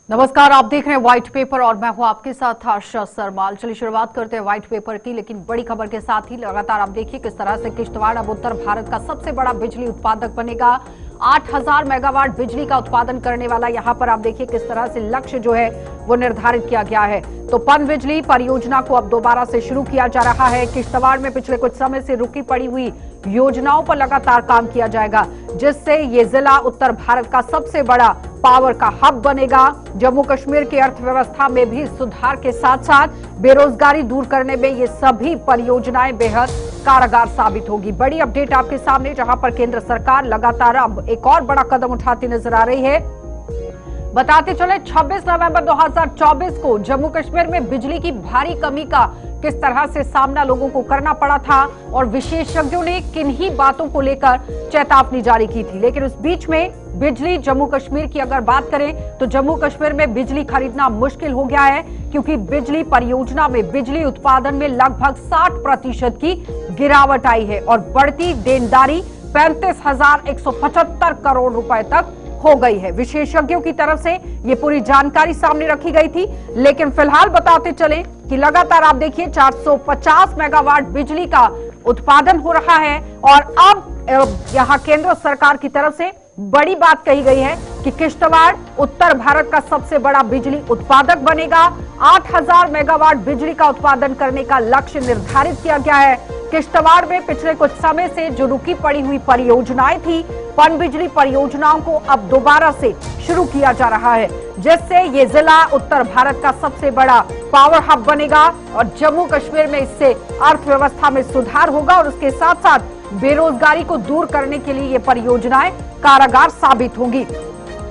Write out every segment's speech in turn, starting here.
नमस्कार, आप देख रहे हैं व्हाइट पेपर और मैं हूं आपके साथ आशा सरमाल। चलिए शुरुआत करते हैं व्हाइट पेपर की, लेकिन बड़ी खबर के साथ ही लगातार आप देखिए किस तरह से किश्तवाड़ अब उत्तर भारत का सबसे बड़ा बिजली उत्पादक बनेगा। 8000 मेगावाट बिजली का उत्पादन करने वाला यहां पर आप देखिए किस तरह से लक्ष्य जो है वो निर्धारित किया गया है। तो पनबिजली परियोजना को अब दोबारा से शुरू किया जा रहा है। किश्तवाड़ में पिछले कुछ समय से रुकी पड़ी हुई योजनाओं पर लगातार काम किया जाएगा, जिससे ये जिला उत्तर भारत का सबसे बड़ा पावर का हब बनेगा। जम्मू कश्मीर की अर्थव्यवस्था में भी सुधार के साथ साथ बेरोजगारी दूर करने में ये सभी परियोजनाएं बेहद कारगर साबित होगी। बड़ी अपडेट आपके सामने, जहां पर केंद्र सरकार लगातार अब एक और बड़ा कदम उठाती नजर आ रही है। बताते चले 26 नवंबर 2024 को जम्मू कश्मीर में बिजली की भारी कमी का किस तरह से सामना लोगों को करना पड़ा था और विशेषज्ञों ने किन्हीं बातों को लेकर चेतावनी जारी की थी। लेकिन उस बीच में बिजली जम्मू कश्मीर की अगर बात करें तो जम्मू कश्मीर में बिजली खरीदना मुश्किल हो गया है, क्योंकि बिजली परियोजना में बिजली उत्पादन में लगभग 60% की गिरावट आई है और बढ़ती देनदारी 35,175 करोड़ रुपए तक हो गई है। विशेषज्ञों की तरफ से ये पूरी जानकारी सामने रखी गई थी, लेकिन फिलहाल बताते चले कि लगातार आप देखिए 450 मेगावाट बिजली का उत्पादन हो रहा है और अब यहां केंद्र सरकार की तरफ से बड़ी बात कही गई है कि किश्तवाड़ उत्तर भारत का सबसे बड़ा बिजली उत्पादक बनेगा। 8000 मेगावाट बिजली का उत्पादन करने का लक्ष्य निर्धारित किया गया है। किश्तवाड़ में पिछले कुछ समय से जो रुकी पड़ी हुई परियोजनाएं थी, पनबिजली परियोजनाओं को अब दोबारा से शुरू किया जा रहा है, जिससे ये जिला उत्तर भारत का सबसे बड़ा पावर हब बनेगा और जम्मू कश्मीर में इससे अर्थव्यवस्था में सुधार होगा और उसके साथ साथ बेरोजगारी को दूर करने के लिए ये परियोजनाएं कारगर साबित होंगी।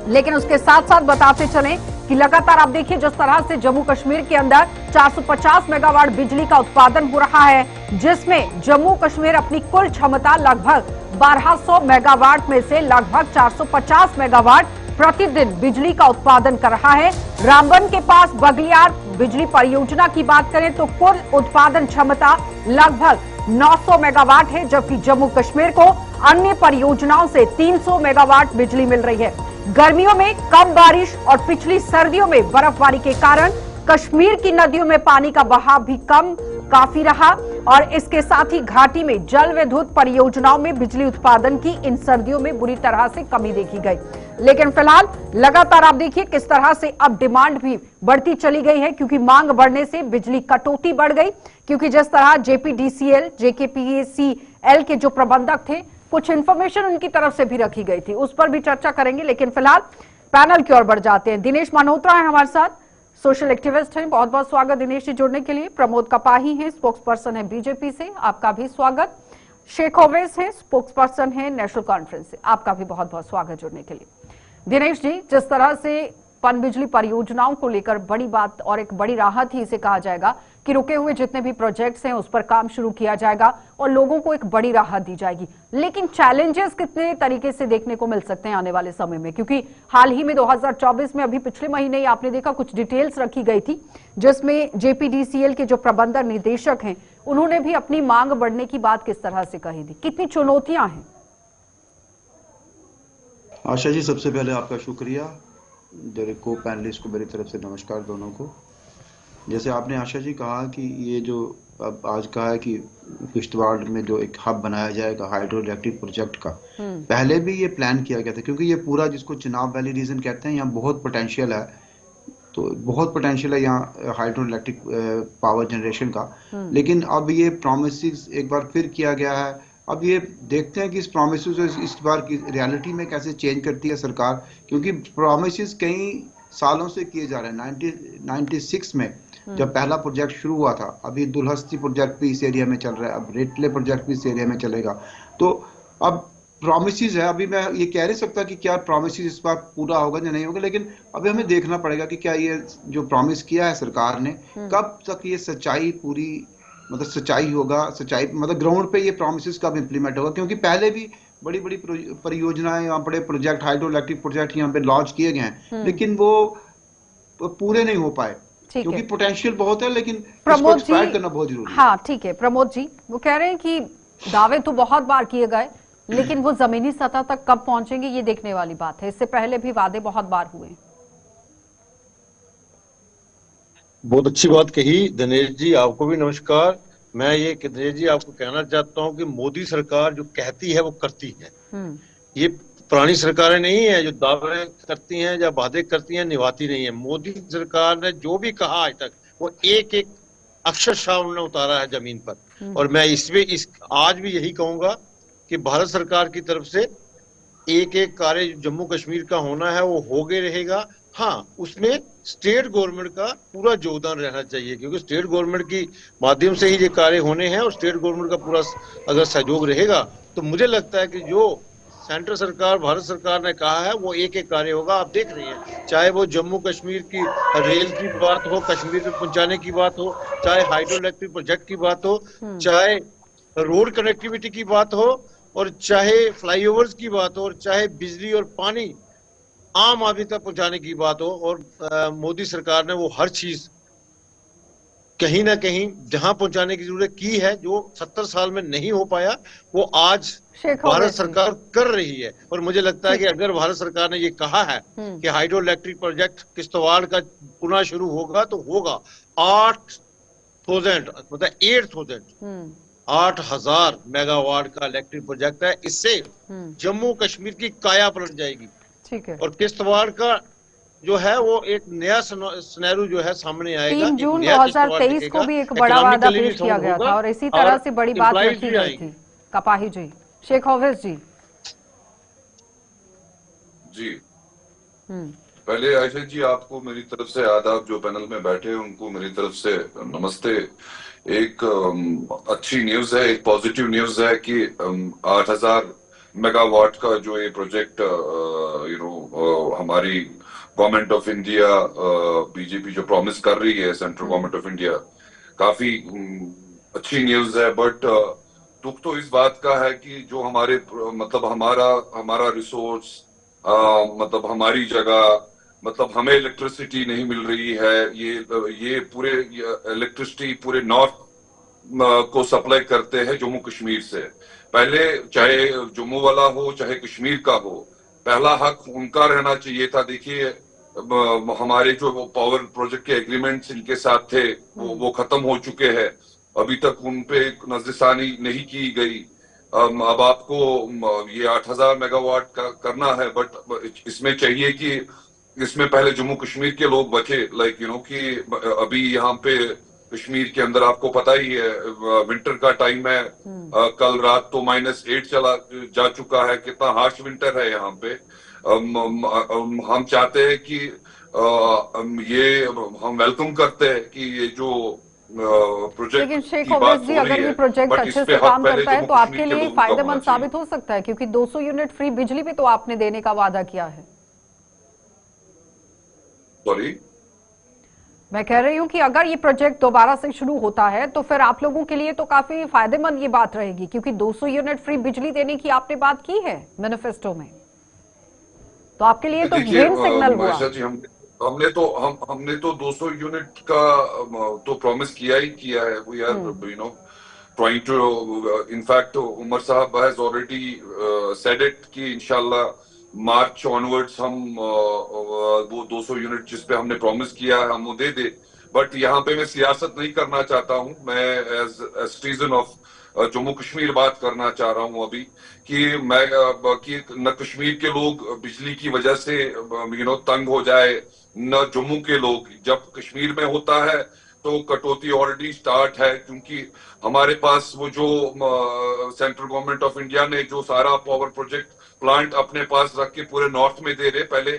लेकिन उसके साथ साथ बताते चलें कि लगातार आप देखिए जिस तरह से जम्मू कश्मीर के अंदर 450 मेगावाट बिजली का उत्पादन हो रहा है, जिसमें जम्मू कश्मीर अपनी कुल क्षमता लगभग 1200 मेगावाट में से लगभग 450 मेगावाट प्रतिदिन बिजली का उत्पादन कर रहा है। रामबन के पास बगलियार बिजली परियोजना की बात करें तो कुल उत्पादन क्षमता लगभग 900 मेगावाट है, जबकि जम्मू कश्मीर को अन्य परियोजनाओं से 300 मेगावाट बिजली मिल रही है। गर्मियों में कम बारिश और पिछली सर्दियों में बर्फबारी के कारण कश्मीर की नदियों में पानी का बहाव भी काफी रहा और इसके साथ ही घाटी में जल विद्युत परियोजनाओं में बिजली उत्पादन की इन सर्दियों में बुरी तरह से कमी देखी गई। लेकिन फिलहाल लगातार आप देखिए किस तरह से अब डिमांड भी बढ़ती चली गई है, क्योंकि मांग बढ़ने से बिजली कटौती बढ़ गई। क्योंकि जिस तरह जेपीडीसीएल, जेकेपीएसीएल के जो प्रबंधक थे, कुछ इंफॉर्मेशन उनकी तरफ से भी रखी गई थी, उस पर भी चर्चा करेंगे। लेकिन फिलहाल पैनल की ओर बढ़ जाते हैं। दिनेश मल्होत्रा है हमारे साथ, सोशल एक्टिविस्ट हैं। बहुत बहुत स्वागत दिनेश जी जुड़ने के लिए। प्रमोद कपाही हैं, स्पोक्स पर्सन है बीजेपी से, आपका भी स्वागत। शेख ओवैस हैं, स्पोक्स पर्सन है नेशनल कॉन्फ्रेंस से, आपका भी बहुत बहुत स्वागत जुड़ने के लिए। दिनेश जी, जिस तरह से पनबिजली परियोजनाओं को लेकर बड़ी बात और एक बड़ी राहत ही इसे कहा जाएगा कि रुके हुए जितने भी प्रोजेक्ट्स हैं उस पर काम शुरू किया जाएगा और लोगों को एक बड़ी राहत दी जाएगी। लेकिन चैलेंजेस कितने तरीके से देखने को मिल सकते हैं आने वाले समय में, क्योंकि हाल ही में 2024 में अभी पिछले महीने ही आपने देखा कुछ डिटेल्स रखी गई थी, जिसमें जेपीडीसीएल के जो प्रबंधक निदेशक हैं उन्होंने भी अपनी मांग बढ़ने की बात किस तरह से कही थी। कितनी चुनौतियां हैं? आशा जी, सबसे पहले आपका शुक्रिया। मेरे को पैनलिस्ट को मेरी तरफ से नमस्कार दोनों को। जैसे आपने आशा जी कहा कि ये जो अब आज कहा है कि किश्तवाड़ में जो एक हब बनाया जाएगा हाइड्रो इलेक्ट्रिक प्रोजेक्ट का, पहले भी ये प्लान किया गया था, क्योंकि ये पूरा जिसको चिनाब वैली रीजन कहते हैं, यहाँ बहुत पोटेंशियल है। तो बहुत पोटेंशियल है यहाँ हाइड्रो इलेक्ट्रिक पावर जनरेशन का। लेकिन अब ये प्रोमिस एक बार फिर किया गया है। अब ये देखते हैं कि इस प्रोमिस इस बार की रियलिटी में कैसे चेंज करती है सरकार, क्योंकि प्रोमिस कई सालों से किए जा रहे हैं। 1996 में जब पहला प्रोजेक्ट शुरू हुआ था, अभी दुलहस्ती प्रोजेक्ट भी इस एरिया में चल रहा है, अब रेटले प्रोजेक्ट भी इस एरिया में चलेगा। तो अब प्रोमिस है, अभी मैं ये कह नहीं सकता कि क्या प्रोमिस इस बार पूरा होगा या नहीं होगा, लेकिन अभी हमें देखना पड़ेगा कि क्या ये जो प्रोमिस किया है सरकार ने, कब तक ये सच्चाई पूरी मतलब सच्चाई होगा, सच्चाई मतलब ग्राउंड पे ये प्रोमिस कब इंप्लीमेंट होगा। क्योंकि पहले भी बड़ी बड़ी परियोजनाएं, यहाँ बड़े प्रोजेक्ट हाइड्रो इलेक्ट्रिक प्रोजेक्ट यहाँ पे लॉन्च किए गए हैं, लेकिन वो पूरे नहीं हो पाए, क्योंकि पोटेंशियल बहुत है, लेकिन इसको एक्सप्लॉइट करना बहुत जरूरी है। हाँ ठीक है प्रमोद जी, वो कह रहे हैं कि दावे तो बहुत बार किए गए, लेकिन वो जमीनी सतह तक कब पहुंचेंगे ये देखने वाली बात है। इससे पहले भी वादे बहुत बार हुए। बहुत अच्छी बात कही दिनेश जी, आपको भी नमस्कार। मैं ये दिनेश जी आपको कहना चाहता हूँ कि मोदी सरकार जो कहती है वो करती है। हम्म। ये पुरानी सरकारें नहीं है जो दावे करती हैं या वादे करती हैं, निभाती नहीं है। मोदी सरकार ने जो भी कहा आज तक वो एक एक अक्षरशः उन्होंने उतारा है जमीन पर। और मैं इस आज भी यही कहूंगा कि भारत सरकार की तरफ से एक एक कार्य जम्मू कश्मीर का होना है वो हो गए रहेगा। हाँ, उसमें स्टेट गवर्नमेंट का पूरा योगदान रहना चाहिए, क्योंकि स्टेट गवर्नमेंट की माध्यम से ही ये कार्य होने हैं और स्टेट गवर्नमेंट का पूरा अगर सहयोग रहेगा तो मुझे लगता है कि जो सेंट्रल सरकार भारत सरकार ने कहा है वो एक एक कार्य होगा। आप देख रहे हैं, चाहे वो जम्मू कश्मीर की रेल की बात हो, कश्मीर तक पहुंचाने की बात हो, चाहे हाइड्रो इलेक्ट्रिक प्रोजेक्ट की बात हो, चाहे रोड कनेक्टिविटी की बात हो, और चाहे फ्लाईओवर्स की बात हो, और चाहे बिजली और पानी आम आदमी तक पहुंचाने की बात हो। और मोदी सरकार ने वो हर चीज कहीं ना कहीं जहां पहुंचाने की जरूरत की है, जो 70 साल में नहीं हो पाया वो आज भारत सरकार कर रही है। और मुझे लगता है कि अगर भारत सरकार ने ये कहा है कि हाइड्रो इलेक्ट्रिक प्रोजेक्ट किश्तवाड़ का पुनः शुरू होगा तो होगा। 8,000 मतलब 8,000 मेगावाट का इलेक्ट्रिक प्रोजेक्ट है। इससे जम्मू कश्मीर की काया पलट जाएगी। ठीक है। और किश्तवाड़ का जो है वो एक नया सिनेरियो जो है सामने आएगा। 3 जून 2023 को भी एक बड़ा वादा पेश किया गया था और इसी तरह से बड़ी बात रखी गई थी। कपाही जी, शेख हफीज जी। जी, पहले आयशा जी आपको मेरी तरफ से आदाब, जो पैनल में बैठे हैं उनको मेरी तरफ से नमस्ते। एक अच्छी न्यूज है, एक पॉजिटिव न्यूज है कि 8,000 मेगावाट का जो ये प्रोजेक्ट हमारी गवर्नमेंट ऑफ इंडिया बीजेपी जो प्रॉमिस कर रही है, सेंट्रल गवर्नमेंट ऑफ इंडिया, काफी अच्छी न्यूज है। बट दुख तो इस बात का है कि जो हमारे मतलब हमारा रिसोर्स मतलब हमारी जगह मतलब हमें इलेक्ट्रिसिटी नहीं मिल रही है। ये पूरे इलेक्ट्रिसिटी पूरे नॉर्थ को सप्लाई करते हैं जम्मू कश्मीर से। पहले चाहे जम्मू वाला हो चाहे कश्मीर का हो, पहला हक उनका रहना चाहिए था। देखिए हमारे जो पावर प्रोजेक्ट के एग्रीमेंट्स इनके साथ थे वो खत्म हो चुके हैं, अभी तक उन पे नजरसानी नहीं की गई। अब आपको ये 8,000 मेगावाट का करना है, बट इसमें चाहिए कि इसमें पहले जम्मू कश्मीर के लोग बचे। लाइक कि अभी यहाँ पे कश्मीर के अंदर आपको पता ही है विंटर का टाइम है। कल रात तो -8 चला जा चुका है, कितना हार्श विंटर है यहाँ पे। हम चाहते हैं कि ये हम वेलकम करते हैं कि ये जो प्रोजेक्ट। लेकिन शेख हफीज जी, अगर ये प्रोजेक्ट अच्छे से काम करता है तो आपके लिए फायदेमंद साबित हो सकता है, क्योंकि 200 यूनिट फ्री बिजली भी तो आपने देने का वादा किया है। सॉरी, मैं कह रही हूं कि अगर ये प्रोजेक्ट दोबारा से शुरू होता है तो फिर आप लोगों के लिए तो काफी फायदेमंद ये बात रहेगी, क्योंकि 200 यूनिट फ्री बिजली देने की आपने बात की है मैनिफेस्टो में, तो आपके लिए तो ग्रीन सिग्नल हुआ। हमने तो 200 यूनिट का तो प्रॉमिस किया है। We are trying to, in fact Omar साहब हैज ऑलरेडी सेड इट कि इंशाल्लाह मार्च ऑनवर्ड्स हम वो 200 यूनिट जिस पे हमने प्रॉमिस किया है हम वो दे दे। बट यहाँ पे मैं सियासत नहीं करना चाहता हूँ, मैं as citizen of Jammu Kashmir बात करना चाह रहा हूँ अभी कि न कश्मीर के लोग बिजली की वजह से तंग हो जाए, न जम्मू के लोग। जब कश्मीर में होता है तो कटौती ऑलरेडी स्टार्ट है, क्योंकि हमारे पास वो जो सेंट्रल गवर्नमेंट ऑफ इंडिया ने जो सारा पावर प्रोजेक्ट प्लांट अपने पास रख के पूरे नॉर्थ में दे रहे, पहले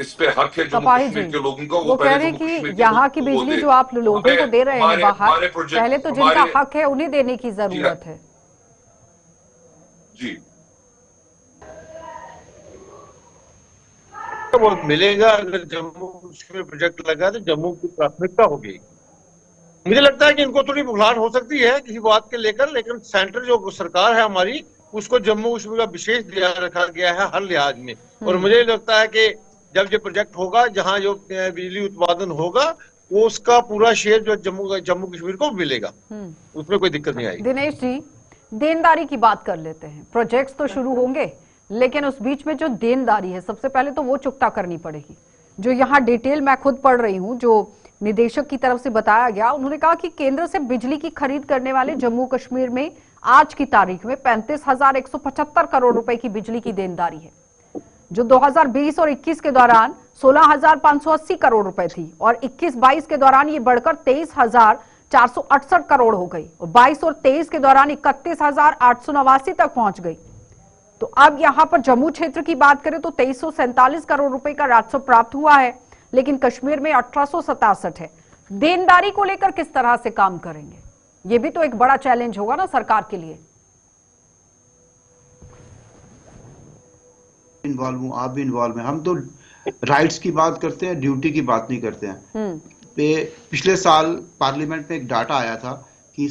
इस पे हक है जम्मू कश्मीर के लोगों का। वो कह रहे कि यहाँ की बिजली जो आप लोगों को दे रहे हैं बाहर, पहले तो जिनका हक है उन्हें देने की जरूरत है। जी, वो मिलेगा। अगर जम्मू कश्मीर प्रोजेक्ट लगा तो जम्मू की प्राथमिकता होगी। मुझे लगता है कि इनको थोड़ी बुखलाहट हो सकती है किसी बात के लेकर, लेकिन सेंट्रल जो सरकार है हमारी उसको जम्मू कश्मीर का विशेष ध्यान रखा गया है हर लिहाज में। और मुझे लगता है कि जब ये प्रोजेक्ट होगा, जहां जो बिजली उत्पादन होगा वो उसका पूरा शेयर जो जम्मू कश्मीर को मिलेगा, उसमें कोई दिक्कत नहीं आएगी। दिनेश जी, देनदारी की बात कर लेते हैं। प्रोजेक्ट्स तो शुरू होंगे, लेकिन उस बीच में जो देनदारी है सबसे पहले तो वो चुकता करनी पड़ेगी। जो यहाँ डिटेल मैं खुद पढ़ रही हूँ, जो निदेशक की तरफ से बताया गया। उन्होंने कहा कि केंद्र से बिजली की खरीद करने वाले जम्मू कश्मीर में आज की तारीख में 35,175 करोड़ रुपए की बिजली की देनदारी है, जो 2020 और 21 के दौरान 16,580 करोड़ रुपए थी और 21-22 के दौरान ये बढ़कर 23,468 करोड़ हो गई और 22 और 23 के दौरान 31,889 तक पहुंच गई। तो अब यहां पर जम्मू क्षेत्र की बात करें तो 2347 करोड़ रुपए का राजस्व प्राप्त हुआ है, लेकिन कश्मीर में 1867 है। देनदारी को लेकर किस तरह से काम करेंगे, ये भी तो एक बड़ा चैलेंज होगा ना सरकार के लिए। इन्वॉल्व हूँ, आप भी इन्वॉल्व हैं। हम तो राइट्स की बात करते हैं, ड्यूटी की बात नहीं करते हैं। पिछले साल पार्लियामेंट में एक डाटा आया था कि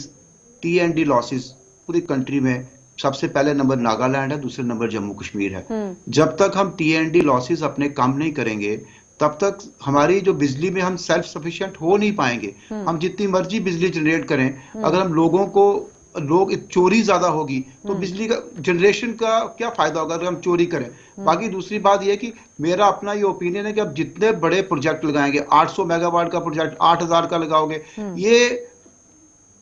टी&डी लॉसेस पूरी कंट्री में सबसे पहले नंबर नागालैंड है, दूसरे नंबर जम्मू कश्मीर है। जब तक हम टी&डी लॉसेस अपने कम नहीं करेंगे तब तक हमारी जो बिजली में हम सेल्फ सफिशिएंट हो नहीं पाएंगे। हम जितनी मर्जी बिजली जनरेट करें, अगर हम लोग चोरी ज्यादा होगी तो बिजली का जनरेशन का क्या फायदा होगा अगर हम चोरी करें। बाकी दूसरी बात यह है कि मेरा अपना ये ओपिनियन है कि अब जितने बड़े प्रोजेक्ट लगाएंगे, 800 मेगावाट का प्रोजेक्ट 8,000 का लगाओगे, ये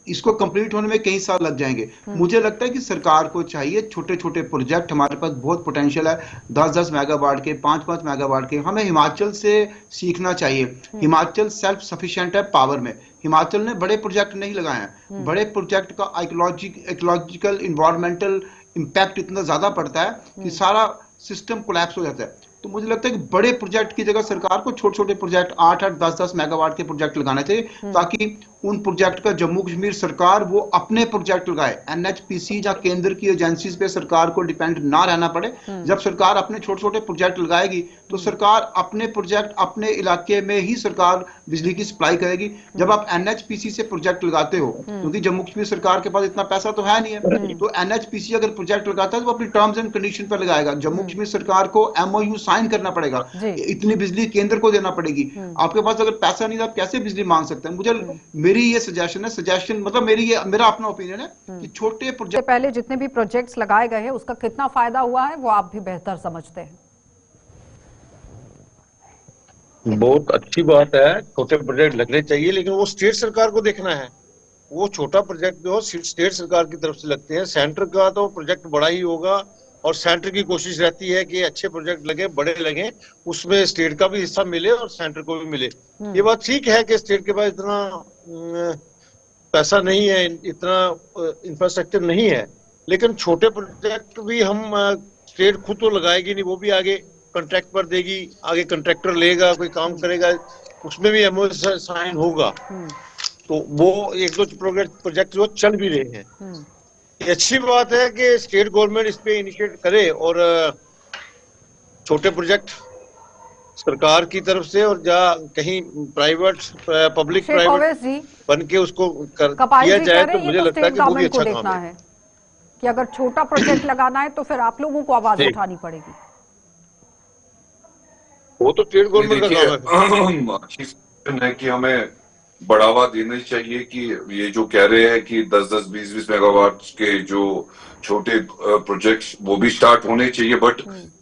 इसको कंप्लीट होने में कई साल लग जाएंगे। मुझे लगता है कि सरकार को चाहिए छोटे छोटे प्रोजेक्ट, हमारे पास बहुत पोटेंशियल है 10-10 मेगावाट के, 5-5 मेगावाट के, हमें हिमाचल से सीखना चाहिए। हिमाचल सेल्फ सफिशिएंट है पावर में। हिमाचल ने बड़े प्रोजेक्ट नहीं लगाए हैं। बड़े प्रोजेक्ट का इकोलॉजिकल इन्वायरमेंटल इम्पैक्ट इतना ज्यादा पड़ता है कि सारा सिस्टम कोलैप्स हो जाता है। तो मुझे लगता है कि बड़े प्रोजेक्ट की जगह सरकार को छोटे छोटे प्रोजेक्ट 8-8, 10-10 मेगावाट के प्रोजेक्ट लगाने चाहिए, ताकि उन प्रोजेक्ट का जम्मू कश्मीर सरकार वो अपने प्रोजेक्ट लगाए। एनएचपीसी या केंद्र की एजेंसीज पे सरकार को डिपेंड ना रहना पड़े। जब सरकार अपने छोटे छोटे प्रोजेक्ट लगाएगी तो सरकार अपने प्रोजेक्ट अपने इलाके में ही सरकार बिजली की सप्लाई करेगी। जब आप एनएचपीसी से प्रोजेक्ट लगाते हो, क्योंकि जम्मू कश्मीर सरकार के पास इतना पैसा तो है नहीं है, तो एनएचपीसी अगर प्रोजेक्ट लगाता है तो वो अपनी टर्म्स एंड कंडीशन पर लगाएगा। जम्मू कश्मीर सरकार को एमओयू साइन करना पड़ेगा, इतनी बिजली केंद्र को देना पड़ेगी। आपके पास अगर पैसा नहीं है आप कैसे बिजली मांग सकते हैं। मुझे मेरी ये सजेशन मतलब मेरा अपना ओपिनियन है कि छोटे प्रोजेक्ट पहले जितने भी प्रोजेक्ट्स लगाए गए हैं उसका कितना फायदा हुआ है वो आप भी बेहतर समझते हैं। बहुत अच्छी बात है, छोटे प्रोजेक्ट लगने चाहिए, लेकिन वो स्टेट सरकार को देखना है। वो छोटा प्रोजेक्ट जो स्टेट सरकार की तरफ से लगते हैं, सेंटर का तो प्रोजेक्ट बड़ा ही होगा और सेंटर की कोशिश रहती है कि अच्छे प्रोजेक्ट लगे, बड़े लगे, उसमें स्टेट का भी हिस्सा मिले और सेंटर को भी मिले। ये बात ठीक है कि स्टेट के पास इतना पैसा नहीं है, इतना इंफ्रास्ट्रक्चर नहीं है, लेकिन छोटे प्रोजेक्ट भी हम स्टेट खुद तो लगाएगी नहीं, वो भी आगे कॉन्ट्रैक्ट पर देगी, आगे कॉन्ट्रैक्टर लेगा, कोई काम करेगा, उसमें भी एमओयू साइन होगा। तो वो 1-2 प्रोजेक्ट जो चल भी रहे हैं। ये अच्छी बात है कि स्टेट गवर्नमेंट इस पे इनिशिएट करे और छोटे प्रोजेक्ट सरकार की तरफ से और कहीं प्राइवेट पब्लिक प्राइवेट बन के उसको किया जाए तो मुझे लगता है कि वो भी अच्छा काम है कि अगर छोटा प्रोजेक्ट लगाना है तो फिर आप लोगों को आवाज उठानी पड़ेगी। वो तो स्टेट गवर्नमेंट का काम है। अच्छी है कि हमें बढ़ावा देना चाहिए कि ये जो कह रहे हैं कि 10-10, 20-20 मेगावाट के जो छोटे प्रोजेक्ट्स वो भी स्टार्ट होने चाहिए। बट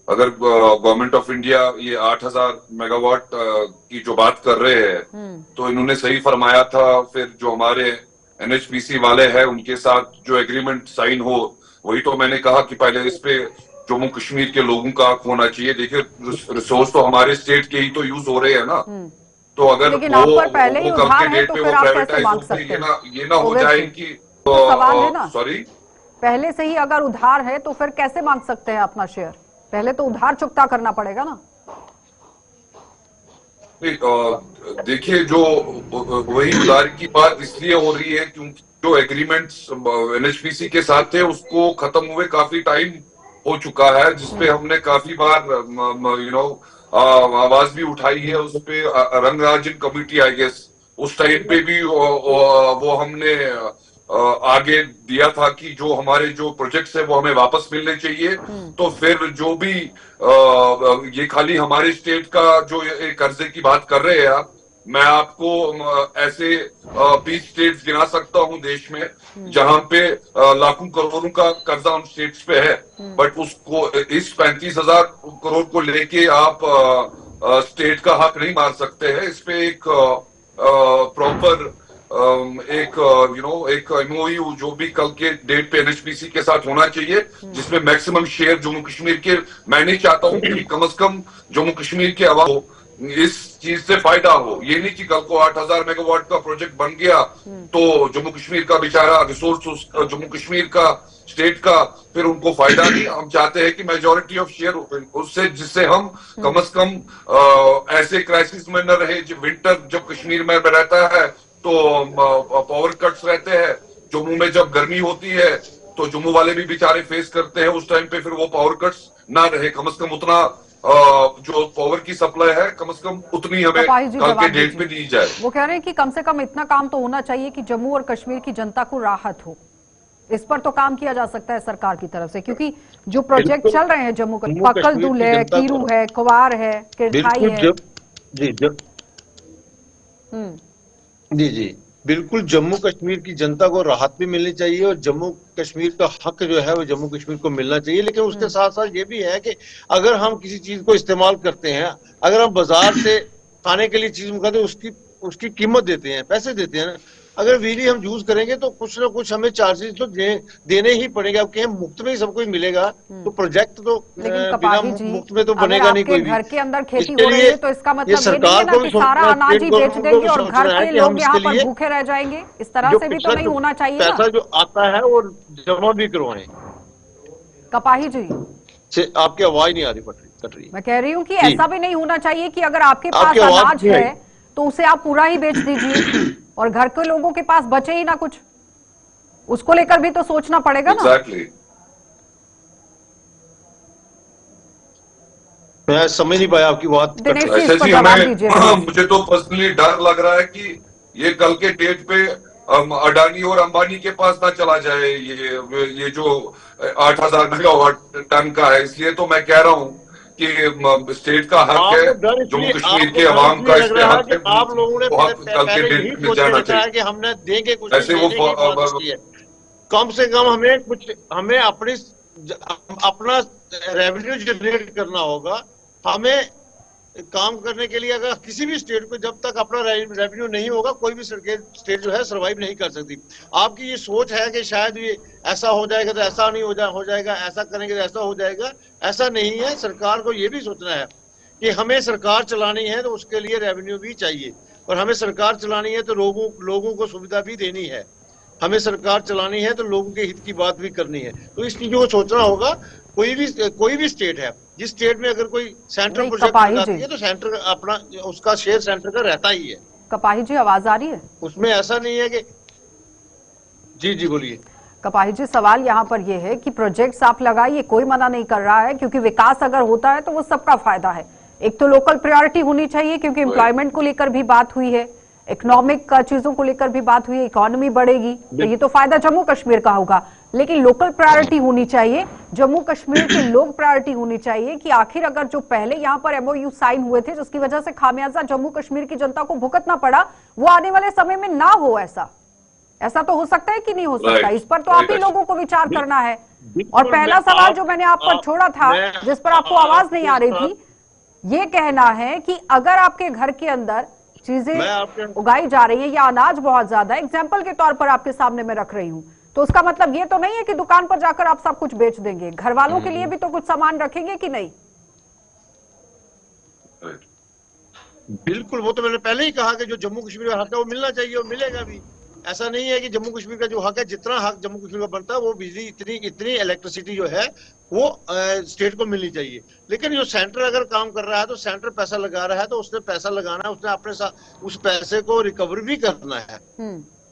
अगर गवर्नमेंट ऑफ इंडिया ये 8,000 मेगावाट की जो बात कर रहे हैं तो इन्होंने सही फरमाया था। फिर जो हमारे एनएचपीसी वाले हैं उनके साथ जो एग्रीमेंट साइन हो, वही तो मैंने कहा कि पहले इस पे जम्मू कश्मीर के लोगों का हक होना चाहिए। देखिए रिसोर्स तो हमारे स्टेट के ही तो यूज हो रहे हैं ना, तो अगर लेकिन आप पर पहले ही उधार है तो फिर आप कैसे मांग सकते हैं? ये ना हो जाए कि सवाल है ना, सॉरी पहले से ही अगर उधार है तो फिर कैसे मांग सकते हैं अपना शेयर? पहले तो उधार चुकता करना पड़ेगा ना। देखिए जो वही उधार की बात इसलिए हो रही है क्योंकि जो एग्रीमेंट्स एनएचपीसी के साथ थे उसको खत्म हुए काफी टाइम हो चुका है, जिसपे हमने काफी बार आवाज भी उठाई है। उस पे रंगराजन कमेटी आई गेस उस टाइम पे भी वो हमने आगे दिया था कि जो हमारे जो प्रोजेक्ट्स है वो हमें वापस मिलने चाहिए। तो फिर जो भी ये खाली हमारे स्टेट का जो कर्जे की बात कर रहे हैं आप, मैं आपको ऐसे 20 स्टेट्स गिना सकता हूं देश में जहां पे लाखों करोड़ों का कर्जा उन स्टेट्स पे है। बट उसको इस 35,000 करोड़ को लेके आप स्टेट का हक नहीं मार सकते हैं। इस पे एक प्रॉपर एक एक एमओयू जो भी कल के डेट पे एनएचपीसी के साथ होना चाहिए, जिसमें मैक्सिमम शेयर जम्मू कश्मीर के। मैं नहीं चाहता हूं कि कम से कम जम्मू कश्मीर के आवाम को इस चीज से फायदा हो। ये नहीं कि कल को 8000 मेगावाट का प्रोजेक्ट बन गया तो जम्मू कश्मीर का बेचारा रिसोर्स, जम्मू कश्मीर का, स्टेट का, फिर उनको फायदा नहीं। हम चाहते हैं कि मेजोरिटी ऑफ शेयर उससे, जिससे हम कम से कम ऐसे क्राइसिस में न रहे। विंटर जब कश्मीर में रहता है तो पावर कट्स रहते हैं, जम्मू में जब गर्मी होती है तो जम्मू वाले भी बेचारे फेस करते हैं उस टाइम पे, फिर वो पावर कट्स ना रहे। कम से कम उतना जो पावर की सप्लाई है कम से कम उतनी हमें कल के डेट पे दी जाए। वो कह रहे हैं कि कम से कम इतना काम तो होना चाहिए कि जम्मू और कश्मीर की जनता को राहत हो। इस पर तो काम किया जा सकता है सरकार की तरफ से, क्योंकि जो प्रोजेक्ट चल रहे हैं जम्मू कश्मीर, पकलदुल है, कीरू है, कुवार है, किरथाई है। जी जी बिल्कुल, जम्मू कश्मीर की जनता को राहत भी मिलनी चाहिए और जम्मू कश्मीर का हक जो है वो जम्मू कश्मीर को मिलना चाहिए। लेकिन उसके साथ साथ ये भी है कि अगर हम किसी चीज को इस्तेमाल करते हैं, अगर हम बाजार से खाने के लिए चीज मंगाते हैं, उसकी कीमत देते हैं, पैसे देते हैं ना, अगर बिजली हम यूज करेंगे तो कुछ ना कुछ हमें चार्जेस तो देने ही पड़ेगा। अब कहीं मुफ्त में ही सब कुछ मिलेगा तो प्रोजेक्ट तो बिना मुफ्त में तो बनेगा नहीं कोई भी। घर के अंदर खेती हो रही है तो इसका मतलब ये नहीं है ना कि सारा अनाज ही बेच देंगे और घर के लोग यहाँ पर भूखे रह जाएंगे। इस तरह से भी तो नहीं होना चाहिए। पैसा जो आता है और जमा भी करवाएं। कपाही जी आपकी आवाज नहीं आ रही, कट रही। मैं कह रही हूँ कि ऐसा भी नहीं होना चाहिए कि अगर आपके पास अनाज है तो उसे आप पूरा ही बेच दीजिए और घर के लोगों के पास बचे ही ना कुछ। उसको लेकर भी तो सोचना पड़ेगा ना। मैं समझ नहीं पाया आपकी बात। मुझे तो पर्सनली डर लग रहा है कि ये कल के डेट पे अडानी और अंबानी के पास ना चला जाए ये जो 8000 मेगावाट टन का है। इसलिए तो मैं कह रहा हूँ कि स्टेट का हक है, जम्मू कश्मीर के अवाम का इस पे हक है। आप लोगों ने कल के डेट में जाना चाहिए कि हमने देंगे कुछ, ऐसे वो कम से कम हमें अपना रेवेन्यू जनरेट करना होगा। हमें काम करने के लिए अगर किसी भी स्टेट को जब तक अपना रेवेन्यू नहीं होगा कोई भी स्टेट जो है सरवाइव नहीं कर सकती। आपकी ये सोच है कि शायद ये ऐसा हो जाएगा तो ऐसा नहीं हो जाएगा, ऐसा करेंगे तो ऐसा हो जाएगा, ऐसा नहीं है। सरकार को ये भी सोचना है कि हमें सरकार चलानी है तो उसके लिए रेवेन्यू भी चाहिए, और हमें सरकार चलानी है तो लोगों को सुविधा भी देनी है। हमें सरकार चलानी है तो लोगों के हित की बात भी करनी है। तो इस चीजों को सोचना होगा। कोई भी स्टेट है, जिस स्टेट में अगर कोई सेंट्रल प्रोजेक्ट लगाती है तो सेंटर अपना उसका शेयर सेंटर का रहता ही है। कपाही जी आवाज आ रही है? उसमें ऐसा नहीं है कि जी बोलिए। कपाही जी सवाल यहाँ पर यह है कि प्रोजेक्ट्स आप लगाइए, कोई मना नहीं कर रहा है, क्योंकि विकास अगर होता है तो वो सबका फायदा है। एक तो लोकल प्रायोरिटी होनी चाहिए क्योंकि एम्प्लॉयमेंट को लेकर भी बात हुई है, इकोनॉमिक चीजों को लेकर भी बात हुई है, इकोनॉमी बढ़ेगी तो ये तो फायदा जम्मू कश्मीर का होगा। लेकिन लोकल प्रायोरिटी होनी चाहिए, जम्मू कश्मीर के लोग प्रायोरिटी होनी चाहिए कि आखिर अगर जो पहले यहाँ पर एमओयू साइन हुए थे जिसकी वजह से खामियाजा जम्मू कश्मीर की जनता को भुगतना पड़ा, वो आने वाले समय में ना हो। ऐसा तो हो सकता है कि नहीं हो सकता? इस पर तो आप ही लोगों को विचार करना है। और पहला सवाल जो मैंने आप पर छोड़ा था, जिस पर आपको आवाज नहीं आ रही थी, ये कहना है कि अगर आपके घर के अंदर चीजें उगाई जा रही है या अनाज बहुत ज्यादा, एग्जाम्पल के तौर पर आपके सामने मैं रख रही हूँ, तो उसका मतलब ये तो नहीं है कि दुकान पर जाकर आप सब कुछ बेच देंगे। घर वालों के लिए भी तो कुछ सामान रखेंगे कि नहीं? बिल्कुल, वो तो मैंने पहले ही कहा कि जो जम्मू कश्मीर का हक है वो मिलना चाहिए और मिलेगा भी। ऐसा नहीं है कि जम्मू कश्मीर का जो हक है, जितना हक जम्मू कश्मीर का बनता है वो बिजली, इतनी इलेक्ट्रिसिटी जो है वो स्टेट को मिलनी चाहिए। लेकिन जो सेंटर अगर काम कर रहा है तो सेंटर पैसा लगा रहा है तो उसने पैसा लगाना है, उसने अपने साथ उस पैसे को रिकवर भी करना है।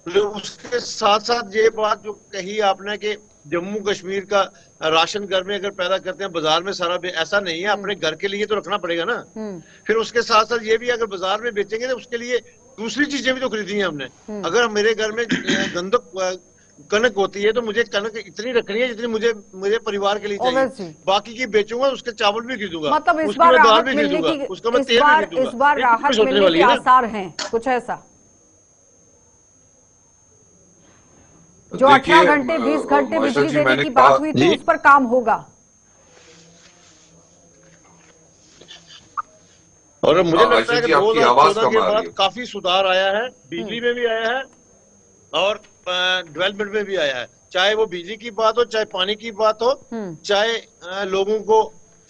उसके साथ साथ ये बात जो कही आपने कि जम्मू कश्मीर का राशन घर में अगर पैदा करते हैं बाजार में सारा, ऐसा नहीं है। अपने घर के लिए तो रखना पड़ेगा ना। फिर उसके साथ साथ ये भी अगर बाजार में बेचेंगे तो उसके लिए दूसरी चीजें भी तो खरीदनी है हमने। अगर मेरे घर में गंदक कनक होती है तो मुझे कनक इतनी रखनी है जितनी मुझे परिवार के लिए चाहिए। बाकी की बेचूंगा, उसके चावल भी खरीदूंगा, मतलब उसकी मैं दाल भी खरीदूंगा, उसका मैं तेल भी खरीदूंगा। इस बार राहत मिलने के आसार हैं कुछ ऐसा? जो 18 घंटे 20 घंटे बिजली देने की बात हुई थी उस पर काम होगा? और मुझे लगता है कि जी, आपकी आवाज 2014 कम के आ रही बाद है। काफी सुधार आया है, बिजली में भी आया है और डेवलपमेंट में भी आया है। चाहे वो बिजली की बात हो, चाहे पानी की बात हो, चाहे लोगों को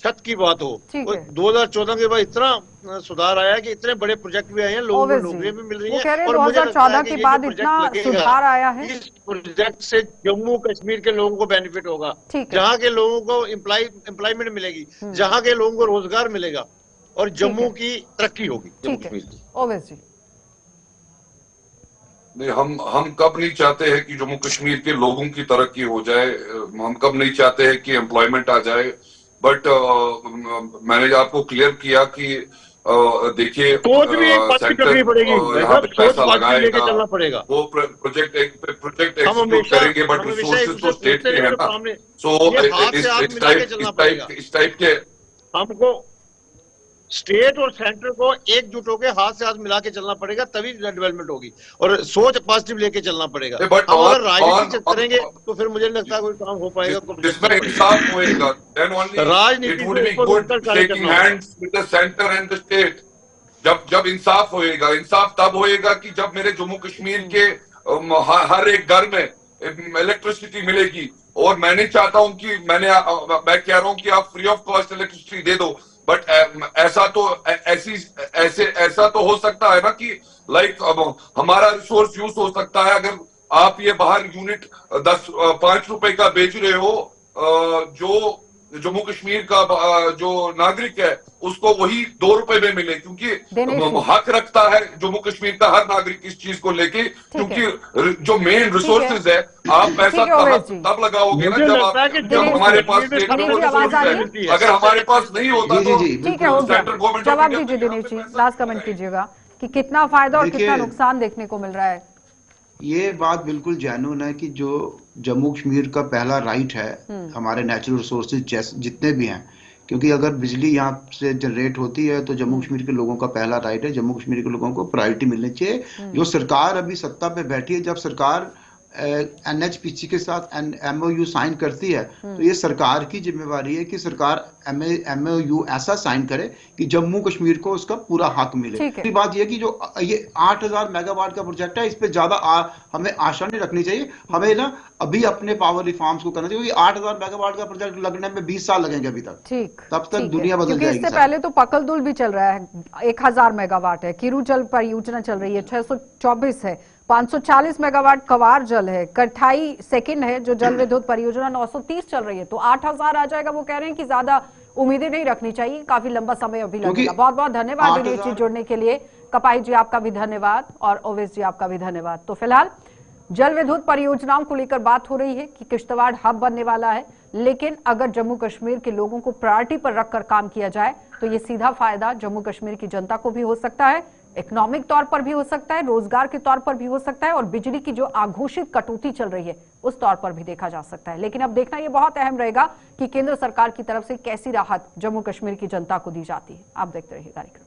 छत की बात हो। ठीक वो है। 2014 के बाद इतना सुधार आया है कि इतने बड़े प्रोजेक्ट भी आए हैं, लोगों को ओवैसी नौकरियां भी मिल रही वो हैं। कह रहे हैं और मुझे लगता है 2014 कि के ये जो बाद प्रोजेक्ट इतना लगेगा, सुधार आया है। इस प्रोजेक्ट से जम्मू कश्मीर के लोगों को बेनिफिट होगा, ठीक है। जहाँ के लोगों को एम्प्लॉयमेंट मिलेगी, जहाँ के लोगों को रोजगार मिलेगा और जम्मू की तरक्की होगी, जम्मू ठीक है कश्मीर की। ओवैसी नहीं, हम कब नहीं चाहते हैं कि जम्मू कश्मीर के लोगों की तरक्की हो जाए, हम कब नहीं चाहते हैं कि एम्प्लॉयमेंट आ जाए, बट मैंने आपको क्लियर किया कि देखिए, सोच भी पॉजिटिव सेंटर रखनी पड़ेगी भाई यहाँ साहब, पे सोच पैसा पॉजिटिव लेके लगाएगा, चलना पड़ेगा। वो प्रोजेक्ट हम एग्जीक्यूट हमेशा करेंगे, बट हम हमेशा एक रिसोर्सेज दूसरे तो से स्टेट पूछते के रहेंगे हैं तो ना। सामने सो ये हाथ से हाथ मिला के चलना पड़ेगा। इस टाइप के हमको स्टेट और सेंटर को एकजुट होकर हाथ से हाथ मिला के चलना पड़ेगा, तभी डेवलपमेंट होगी। और सोच पॉजिटिव लेके चलना पड़ेगा। बट हम अगर ऑन राजनीति करेंगे ऑन तो फिर मुझे नहीं लगता कोई काम हो पाएगा, कोई प्रोजेक्ट जिसमें चल इंसाफ पड़ेगा। होएगा, then only it राजनीति would से be ऊपर good उठकर कार्य shaking करना होगा। hands with the center and the state। जब इंसाफ होएगा, इंसाफ तब होएगा कि जब मेरे जम्मू कश्मीर के हर एक घर में इलेक्ट्रिसिटी मिलेगी। और मैं नहीं चाहता हूं कि मैं कह रहा हूं कि आप फ्री ऑफ कॉस्ट इलेक्ट्रिसिटी दे दो, बट ऐसा तो हो सकता है ना कि लाइक अब हमारा रिसोर्स यूज हो सकता है। अगर आप ये बाहर यूनिट 5 रुपए का बेच रहे हो, जो जम्मू कश्मीर का जो नागरिक है उसको वही 2 रुपए में मिले, क्योंकि हक रखता है जम्मू कश्मीर का हर नागरिक इस चीज को लेके, क्योंकि जो मेन रिसोर्सेज है, आप पैसा तब लगाओगे ना जब हमारे पास स्टेट में, अगर हमारे पास नहीं होता तो ठीक है, हो गया। सेंट्रल गवर्नमेंट जवाब दीजिए दिनेश जी, लास्ट कमेंट कीजिएगा कि कितना फायदा और कितना नुकसान देखने को मिल रहा है। ये बात बिल्कुल जेन्युइन है कि जो जम्मू कश्मीर का पहला राइट है, हमारे नेचुरल रिसोर्सेज जितने भी हैं, क्योंकि अगर बिजली यहाँ से जनरेट होती है तो जम्मू कश्मीर के लोगों का पहला राइट है, जम्मू कश्मीर के लोगों को प्रायोरिटी मिलनी चाहिए। जो सरकार अभी सत्ता पे बैठी है, जब सरकार NHPC के साथ MOU साइन करती है तो ये सरकार की जिम्मेवारी है कि सरकार MOU ऐसा साइन करे कि जम्मू कश्मीर को उसका पूरा हक मिले। दूसरी बात ये कि जो ये 8000 मेगावाट का प्रोजेक्ट है, इस पे ज्यादा हमें आशा नहीं रखनी चाहिए। हमें ना अभी अपने पावर रिफॉर्म्स को करना चाहिए, क्योंकि 8000 मेगावाट का प्रोजेक्ट लगने में 20 साल लगेंगे अभी तक। ठीक, तब तक दुनिया बदल जाएगी। इससे पहले तो पकलदुल भी चल रहा है, 1000 मेगावाट है, किरू जल परियोजना चल रही है, 624 है, 540 मेगावाट कवार जल है, कठाई सेकंड है जो जल विद्युत परियोजना 930 चल रही है। तो 8000 आ जाएगा। वो कह रहे हैं कि ज्यादा उम्मीदें नहीं रखनी चाहिए, काफी लंबा समय अभी लगेगा। बहुत बहुत धन्यवाद दिनेश जी जुड़ने के लिए। कपाई जी आपका भी धन्यवाद और ओवैसी जी आपका भी धन्यवाद। तो फिलहाल जल विद्युत परियोजनाओं को लेकर बात हो रही है कि किश्तवाड़ हब बनने वाला है, लेकिन अगर जम्मू कश्मीर के लोगों को प्रायोरिटी पर रखकर काम किया जाए तो ये सीधा फायदा जम्मू कश्मीर की जनता को भी हो सकता है, इकोनॉमिक तौर पर भी हो सकता है, रोजगार के तौर पर भी हो सकता है और बिजली की जो आघोषित कटौती चल रही है उस तौर पर भी देखा जा सकता है। लेकिन अब देखना यह बहुत अहम रहेगा कि केंद्र सरकार की तरफ से कैसी राहत जम्मू कश्मीर की जनता को दी जाती है। आप देखते रहिए कार्यक्रम।